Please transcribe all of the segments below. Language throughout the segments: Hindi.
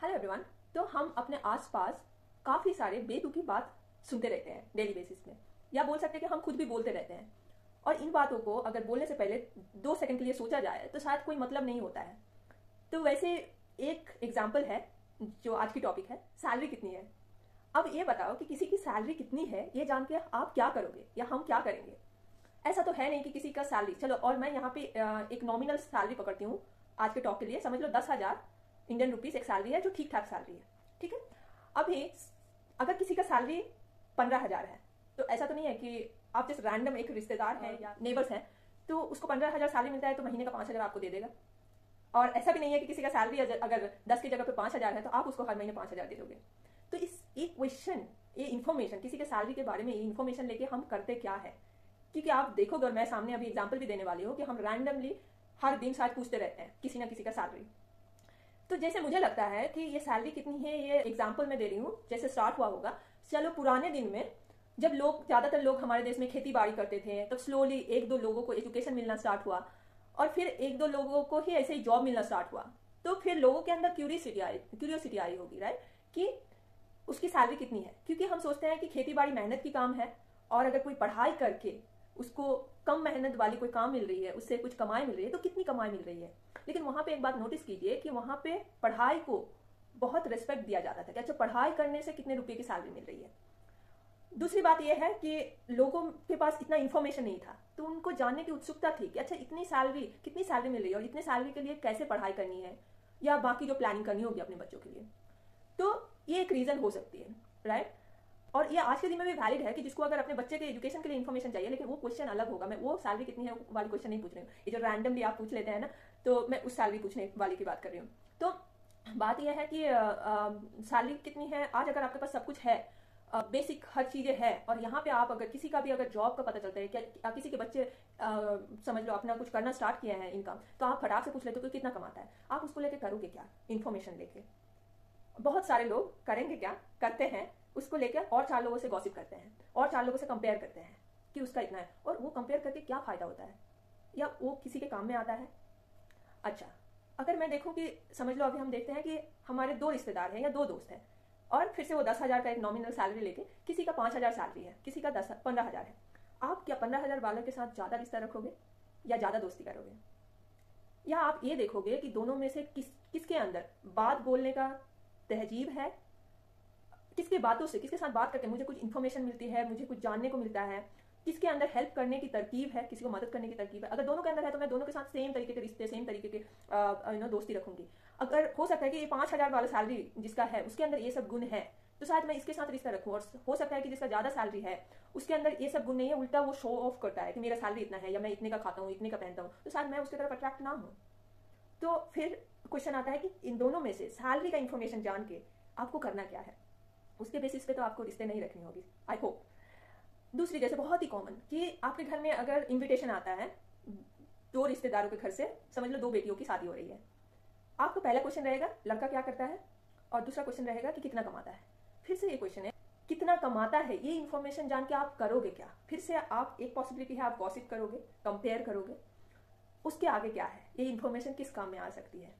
Hello everyone. तो हम अपने आसपास काफ़ी सारे बेतुकी बात सुनते रहते हैं डेली बेसिस में, या बोल सकते हैं कि हम खुद भी बोलते रहते हैं। और इन बातों को अगर बोलने से पहले 2 सेकंड के लिए सोचा जाए तो शायद कोई मतलब नहीं होता है। तो वैसे एक एग्जाम्पल है जो आज की टॉपिक है, सैलरी कितनी है। अब ये बताओ कि किसी की सैलरी कितनी है ये जान के आप क्या करोगे या हम क्या करेंगे। ऐसा तो है नहीं कि किसी का सैलरी, चलो और मैं यहाँ पे एक नॉमिनल सैलरी पकड़ती हूँ आज के टॉक के लिए, समझ लो 10,000 इंडियन रुपीज एक सैलरी है जो ठीक ठाक सैलरी है। ठीक है, अभी अगर किसी का सैलरी 15,000 है तो ऐसा तो नहीं है कि आप जिस रैंडम एक रिश्तेदार है या नेबर्स हैं तो उसको 15,000 सैलरी मिलता है तो महीने का 5,000 आपको दे देगा। और ऐसा भी नहीं है कि किसी का सैलरी अगर 10 की जगह पे 5,000 है तो आप उसको हर महीने 5,000 दे दोगे। तो इस एक क्वेश्चन, ये इन्फॉर्मेशन, किसी के सैलरी के बारे में ये इन्फॉर्मेशन लेके हम करते क्या है, क्योंकि आप देखोगे और मैं सामने अभी एग्जाम्पल भी देने वाली हूँ कि हम रैंडमली हर दिन शायद पूछते रहते हैं किसी ना किसी का सैलरी। तो जैसे मुझे लगता है कि ये सैलरी कितनी है, ये एग्जाम्पल मैं दे रही हूँ जैसे स्टार्ट हुआ होगा। चलो पुराने दिन में जब ज्यादातर लोग हमारे देश में खेती बाड़ी करते थे तब स्लोली 1-2 लोगों को एजुकेशन मिलना स्टार्ट हुआ और फिर 1-2 लोगों को ही ऐसे ही जॉब मिलना स्टार्ट हुआ। तो फिर लोगों के अंदर क्यूरियोसिटी आई होगी, राइट, कि उसकी सैलरी कितनी है। क्योंकि हम सोचते हैं कि खेती बाड़ी मेहनत की काम है और अगर कोई पढ़ाई करके उसको कम मेहनत वाली कोई काम मिल रही है, उससे कुछ कमाई मिल रही है, तो कितनी कमाई मिल रही है। लेकिन वहां पे एक बात नोटिस कीजिए कि वहां पे पढ़ाई को बहुत रिस्पेक्ट दिया जाता था कि अच्छा पढ़ाई करने से कितने रुपए की सैलरी मिल रही है। दूसरी बात यह है कि लोगों के पास इतना इन्फॉर्मेशन नहीं था तो उनको जानने की उत्सुकता थी कि अच्छा कितनी सैलरी मिल रही है और इतने सैलरी के लिए कैसे पढ़ाई करनी है या बाकी जो प्लानिंग करनी होगी अपने बच्चों के लिए। तो ये एक रीजन हो सकती है, राइट। और ये आज के दिन में भी वैलिड है कि जिसको अगर अपने बच्चे के एजुकेशन के लिए इन्फॉर्मेशन चाहिए, लेकिन वो क्वेश्चन अलग होगा। मैं वो सैलरी कितनी है वाली क्वेश्चन नहीं पूछ रही हूँ, ये जो रैंडमली आप पूछ लेते हैं ना, तो मैं उस सैलरी पूछने वाली की बात कर रही हूँ। तो बात यह है कि सैलरी कितनी है, आज अगर आपके पास सब कुछ है, बेसिक हर चीजें है, और यहाँ पे आप अगर किसी का भी अगर जॉब का पता चलता है, क्या किसी के बच्चे समझ लो अपना कुछ करना स्टार्ट किया है इनकम, तो आप फटाक से पूछ लेते हो कि कितना कमाता है। आप उसको लेके करोगे क्या, इन्फॉर्मेशन लेके। बहुत सारे लोग करेंगे क्या, करते हैं उसको लेकर और 4 लोगों से गॉसिप करते हैं और 4 लोगों से कंपेयर करते हैं कि उसका इतना है, और वो कंपेयर करके क्या फायदा होता है या वो किसी के काम में आता है। अच्छा, अगर मैं देखूं कि समझ लो अभी हम देखते हैं कि हमारे 2 रिश्तेदार हैं या 2 दोस्त हैं और फिर से वो 10,000 का एक नॉमिनल सैलरी लेके, किसी का 5,000 सैलरी है, किसी का 15,000 है। आप क्या 15,000 वालों के साथ ज्यादा रिश्ता रखोगे या ज्यादा दोस्ती करोगे, या आप ये देखोगे कि दोनों में से किसके अंदर बात बोलने का तहजीब है, किसके बातों से, किसके साथ बात करके मुझे कुछ इन्फॉर्मेशन मिलती है, मुझे कुछ जानने को मिलता है, किसके अंदर हेल्प करने की तरकीब है, किसी को मदद करने की तरकीब है। अगर दोनों के अंदर है तो मैं दोनों के साथ सेम तरीके के रिश्ते, सेम तरीके के दोस्ती रखूंगी। अगर हो सकता है कि ये 5,000 वाला सैलरी जिसका है उसके अंदर ये सब गुण है तो शायद मैं इसके साथ रिश्ता रखूं। और हो सकता है कि जिसका ज्यादा सैलरी है उसके अंदर ये सब गुण नहीं है, उल्टा वो शो ऑफ करता है कि मेरा सैलरी इतना है या मैं इतने का खाता हूँ, इतने का पहनता हूँ, तो शायद मैं उसकी तरफ अट्रैक्ट ना हूँ। तो फिर क्वेश्चन आता है कि इन दोनों में से सैलरी का इन्फॉर्मेशन जान के आपको करना क्या है। उसके बेसिस पे तो आपको रिश्ते नहीं रखनी होगी, आई होप। दूसरी जैसे बहुत ही कॉमन कि आपके घर में अगर इनविटेशन आता है 2 रिश्तेदारों के घर से, समझ लो 2 बेटियों की शादी हो रही है, आपको पहला क्वेश्चन रहेगा लड़का क्या करता है और दूसरा क्वेश्चन रहेगा कि कितना कमाता है। फिर से ये क्वेश्चन है कितना कमाता है, ये इन्फॉर्मेशन जान के आप करोगे क्या। फिर से आप एक पॉसिबिलिटी है आप गॉसिप करोगे, कंपेयर करोगे। उसके आगे क्या है, ये इन्फॉर्मेशन किस काम में आ सकती है।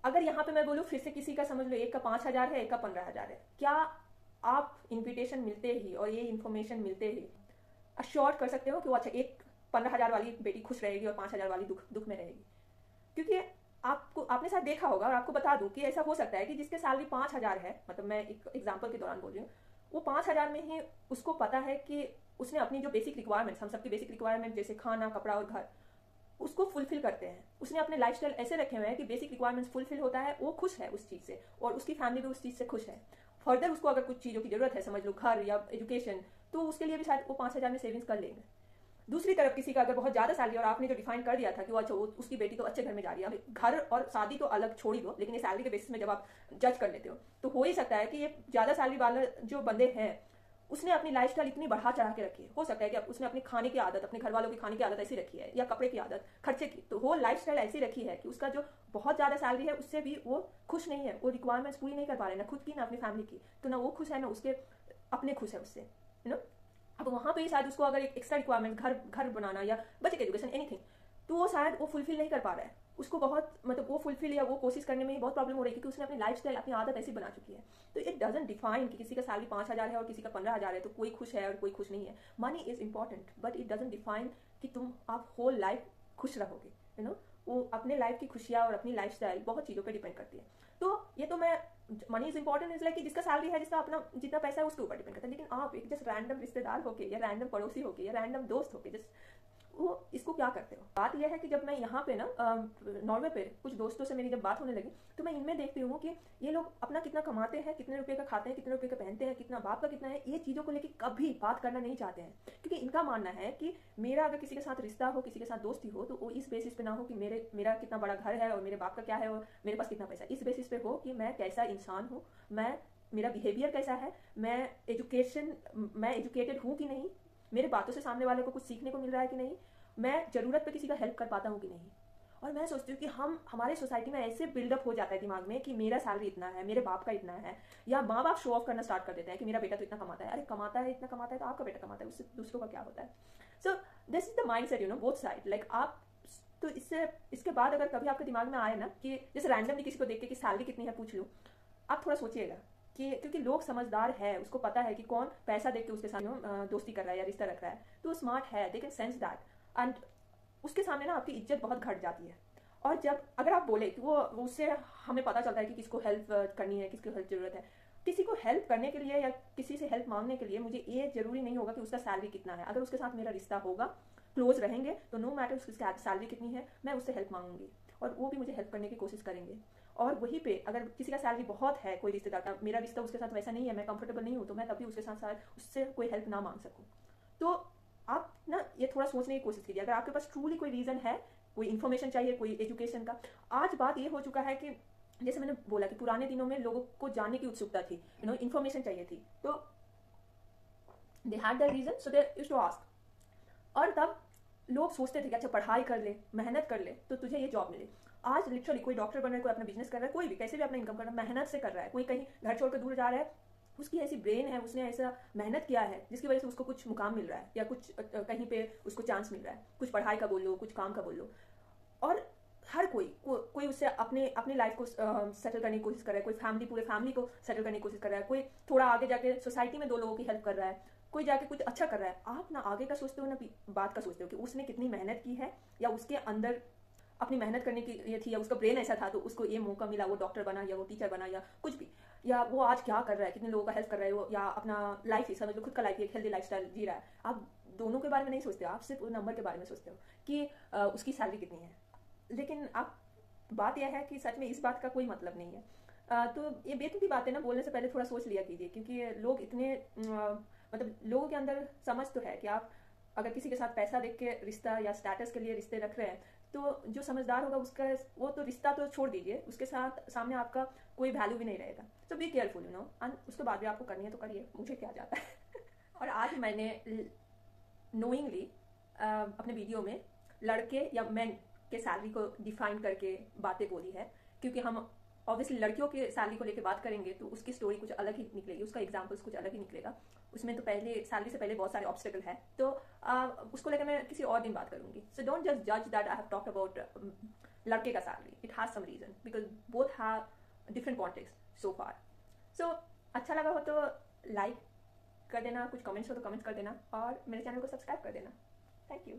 अगर यहाँ पे मैं बोलूँ फिर से किसी का समझ लो एक का 5,000 है, एक का 15,000 है, क्या आप इन्विटेशन मिलते ही और ये इन्फॉर्मेशन मिलते ही अश्योर कर सकते हो कि वो अच्छा एक 15,000 वाली बेटी खुश रहेगी और 5,000 वाली दुख में रहेगी। क्योंकि आपने शायद देखा होगा, और आपको बता दूं कि ऐसा हो सकता है कि जिसके सैलरी 5,000 है, मतलब मैं एक एग्जाम्पल के दौरान बोल रही हूँ, वो 5,000 में ही उसको पता है कि उसने अपनी जो बेसिक रिक्वायरमेंट्स, हम सबकी बेसिक रिक्वायरमेंट जैसे खाना, कपड़ा और घर, उसको फुलफिल करते हैं। उसने अपने लाइफस्टाइल ऐसे रखे हुए हैं कि बेसिक रिक्वायरमेंट्स फुलफिल होता है, वो खुश है उस चीज से और उसकी फैमिली भी उस चीज से खुश है। फर्दर उसको अगर कुछ चीजों की जरूरत है, समझ लो घर या एजुकेशन, तो उसके लिए भी शायद वो 5,000 में सेविंग्स कर लेंगे। दूसरी तरफ किसी का अगर बहुत ज्यादा सैलरी और आपने जो डिफाइन कर दिया था कि वो अच्छा उसकी बेटी तो अच्छे घर में जा रही है, घर और शादी तो अलग छोड़ ही दो, लेकिन ये सैलरी के बेसिस में जब आप जज कर लेते हो तो हो ही सकता है कि ये ज्यादा सैलरी वाला जो बंदे हैं उसने अपनी लाइफस्टाइल इतनी बढ़ा चढ़ा के रखी है। हो सकता है कि उसने अपने खाने की आदत, अपने घर वालों की खाने की आदत ऐसी रखी है या कपड़े की आदत, खर्चे की, तो वो लाइफस्टाइल ऐसी रखी है कि उसका जो बहुत ज्यादा सैलरी है उससे भी वो खुश नहीं है, वो रिक्वायरमेंट्स पूरी नहीं कर पा रहे, ना खुद की ना अपनी फैमिली की, तो ना वो खुश है ना उसके अपने खुश है उससे, यू नो। अब वहां पे शायद उसको अगर एक एक्स्ट्रा रिक्वायरमेंट घर बनाना या बच्चे के एजुकेशन एनीथिंग, तो वो शायद वो फुलफिल नहीं कर पा रहा है। उसको बहुत मतलब वो फुलफिल या वो कोशिश करने में बहुत प्रॉब्लम हो रही है, क्योंकि उसने अपनी लाइफस्टाइल, अपनी आदत ऐसी बना चुकी है। तो इट डजंट डिफाइन कि किसी का सैलरी 5,000 है और किसी का 15,000 है तो कोई खुश है और कोई खुश नहीं है। Money is important, but it doesn't define कि आप होल लाइफ खुश रहोगे। वो अपने लाइफ की खुशियाँ और अपनी लाइफस्टाइल बहुत चीज़ों पे डिपेंड करती है। तो ये तो मैं, money is important is like कि जिसका सैलरी है, जिसका अपना जितना पैसा है उसके ऊपर डिपेंड करता है। लेकिन आप एक जस्ट रैंडम रिश्तेदार होके या रैंडम पड़ोसी होके या रैंडम दोस्त होके जस्ट वो इसको क्या करते हो। बात यह है कि जब मैं यहाँ पे ना नॉर्वे पे कुछ दोस्तों से मेरी जब बात होने लगी, तो मैं इनमें देखती हूँ कि ये लोग अपना कितना कमाते हैं, कितने रुपए का खाते हैं, कितने रुपए का पहनते हैं, कितना बाप का कितना है, ये चीज़ों को लेकर कभी बात करना नहीं चाहते हैं। क्योंकि इनका मानना है कि मेरा अगर किसी के साथ रिश्ता हो, किसी के साथ दोस्ती हो, तो वो इस बेसिस पे ना हो कि मेरा कितना बड़ा घर है और मेरे बाप का क्या है और मेरे पास कितना पैसा है। इस बेसिस पे हो कि मैं कैसा इंसान हूँ, मेरा बिहेवियर कैसा है, मैं एजुकेटेड हूँ कि नहीं, मेरे बातों से सामने वाले को कुछ सीखने को मिल रहा है कि नहीं, मैं ज़रूरत पे किसी का हेल्प कर पाता हूँ कि नहीं। और मैं सोचती हूँ कि हमारे सोसाइटी में ऐसे बिल्डअप हो जाता है दिमाग में कि मेरा सैलरी इतना है, मेरे बाप का इतना है, या माँ बाप शो ऑफ करना स्टार्ट कर देते हैं कि मेरा बेटा तो इतना कमाता है। अरे कमाता है, इतना कमाता है तो आपका बेटा कमाता है, उससे दूसरों का क्या होता है। So this is the mind set, both side. Like आप तो इसके बाद अगर कभी आपके दिमाग में आए ना कि जैसे रैंडमली किसी को देख के कि सैलरी कितनी है पूछ लो, आप थोड़ा सोचिएगा कि क्योंकि लोग समझदार है, उसको पता है कि कौन पैसा देख के उसके साथ दोस्ती कर रहा है या रिश्ता रख रहा है, तो स्मार्ट है, they can sense that. And उसके सामने ना आपकी इज्जत बहुत घट जाती है। और जब अगर आप बोले कि वो उससे हमें पता चलता है कि किसको हेल्प करनी है, किसको हेल्प जरूरत है। किसी को हेल्प करने के लिए या किसी से हेल्प मांगने के लिए मुझे ये जरूरी नहीं होगा कि उसका सैलरी कितना है। अगर उसके साथ मेरा रिश्ता होगा, क्लोज रहेंगे, तो नो मैटर उसकी सैलरी कितनी है, मैं उससे हेल्प मांगूंगी और वो भी मुझे हेल्प करने की कोशिश करेंगे। और वहीं पे अगर किसी का सैलरी बहुत है, कोई रिश्तेदार का, मेरा रिश्ता उसके साथ वैसा नहीं है, मैं कंफर्टेबल नहीं हूँ, तो मैं तभी उसके साथ उससे कोई हेल्प ना मांग सकूँ। तो आप ना ये थोड़ा सोचने की कोशिश कीजिए। अगर आपके पास ट्रूली कोई रीज़न है, कोई इन्फॉर्मेशन चाहिए, कोई एजुकेशन का। आज बात ये हो चुका है कि जैसे मैंने बोला कि पुराने दिनों में लोगों को जानने की उत्सुकता थी, इन्फॉर्मेशन चाहिए थी, तो they had the reason, so they used to ask. और तब लोग सोचते थे कि अच्छा पढ़ाई कर ले, मेहनत कर ले, तो तुझे ये जॉब मिले। आज लिटरली कोई डॉक्टर बन रहा है, कोई अपना बिजनेस कर रहा है, कोई भी कैसे भी अपना इनकम कर रहा है, मेहनत से कर रहा है। कोई कहीं घर छोड़कर दूर जा रहा है, उसकी ऐसी ब्रेन है, उसने ऐसा मेहनत किया है जिसकी वजह से उसको कुछ मुकाम मिल रहा है या कुछ कहीं पे उसको चांस मिल रहा है, कुछ पढ़ाई का बोल लो, कुछ काम का बोल लो। और हर कोई उससे अपनी लाइफ को सेटल करने की कोशिश कर रहा है, कोई पूरे फैमिली को सेटल करने की कोशिश कर रहा है, कोई थोड़ा आगे जाके सोसाइटी में 2 लोगों की हेल्प कर रहा है, कोई जाके कुछ अच्छा कर रहा है। आप ना आगे का सोचते हो ना बात का सोचते हो कि उसने कितनी मेहनत की है, या उसके अंदर अपनी मेहनत करने की ये थी, या उसका ब्रेन ऐसा था तो उसको ये मौका मिला, वो डॉक्टर बना या वो टीचर बना या कुछ भी, या वो आज क्या कर रहा है, कितने लोगों का हेल्प कर रहा है वो, या अपना लाइफ ही समझ लो, खुद का लाइफ एक हेल्दी लाइफस्टाइल जी रहा है। आप दोनों के बारे में नहीं सोचते हो, आप सिर्फ नंबर के बारे में सोचते हो कि उसकी सैलरी कितनी है। लेकिन आप बात यह है कि सच में इस बात का कोई मतलब नहीं है। तो ये बेतुकी बातें ना बोलने से पहले थोड़ा सोच लिया कीजिए, क्योंकि लोग इतने मतलब लोगों के अंदर समझ तो है कि आप अगर किसी के साथ पैसा देख के रिश्ता या स्टेटस के लिए रिश्ते रख रहे हैं, तो जो समझदार होगा उसका वो तो रिश्ता तो छोड़ दीजिए, उसके साथ सामने आपका कोई वैल्यू भी नहीं रहेगा। सो बी केयरफुल एंड उसके बाद भी आपको करनी है तो करिए, मुझे क्या जाता है। और आज मैंने नोइंगली अपने वीडियो में लड़के या मेन के सैलरी को डिफाइन करके बातें बोली है, क्योंकि हम ऑब्वियसली लड़कियों के सैलरी को लेकर बात करेंगे तो उसकी स्टोरी कुछ अलग ही निकलेगी, उसका एग्जाम्पल्स कुछ अलग ही निकलेगा। उसमें तो पहले सैलरी से पहले बहुत सारे ऑब्स्टेकल है, तो उसको लेकर मैं किसी और दिन बात करूंगी। सो डोंट जस्ट जज that I have talked about लड़के का salary, it has some reason because both have different context so far. So अच्छा लगा हो तो लाइक कर देना, कुछ कमेंट्स हो तो कमेंट्स कर देना, और मेरे चैनल को सब्सक्राइब कर देना। Thank you.